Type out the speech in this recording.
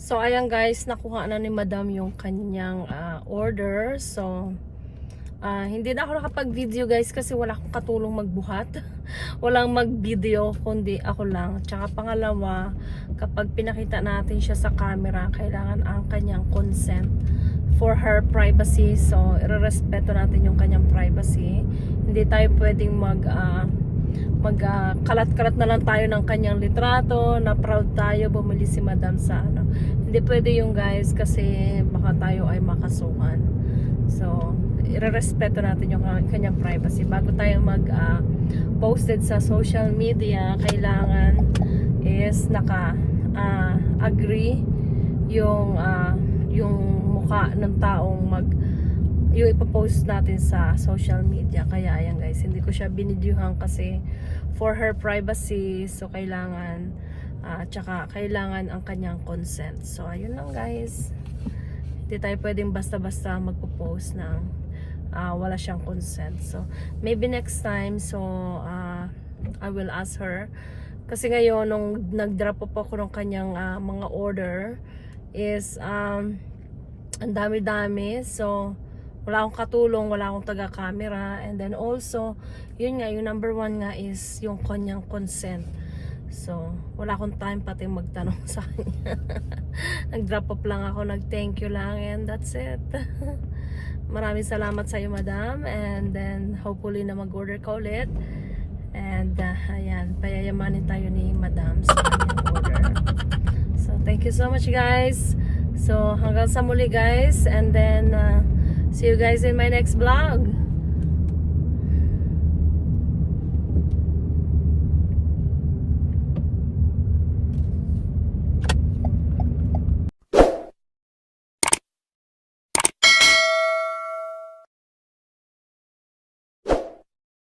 So, ayan guys, nakuha na ni Madam yung kanyang order. So, hindi na ako nakapag-video guys kasi wala akong katulong magbuhat. Walang mag-video kundi ako lang. Tsaka pangalawa, kapag pinakita natin siya sa camera, kailangan ang kanyang consent for her privacy. So, irerespeto natin yung kanyang privacy. Hindi tayo pwedeng kalat-kalat na lang tayo ng kanyang litrato na proud tayo bumili si Madam sa ano. Hindi pwede yung guys kasi baka tayo ay makasuhan. So, irerespeto natin yung kanyang privacy. Bago tayo posted sa social media, kailangan is agree yung mukha ng taong yung ipopost natin sa social media. Kaya ayan guys, hindi ko siya binidyuhan kasi for her privacy. So kailangan tsaka kailangan ang kanyang consent. So ayun lang guys, hindi tayo pwedeng basta-basta magpo-post ng wala siyang consent. So maybe next time, so I will ask her kasi ngayon nung nag-drop up ako ng kanyang mga order is ang dami-dami. So wala akong katulong, wala akong taga-camera, and then also yun nga, yung number one nga is yung kanyang consent. So wala akong time pati magtanong sa kanya. Nag-drop up lang ako, nag-thank you lang, and that's it. Maraming salamat sa iyo Madam, and then hopefully na mag-order ka ulit, and ayan, payayamanin tayo ni Madam sa kanyang order. So thank you so much guys. So hanggang sa muli guys, and then see you guys in my next vlog.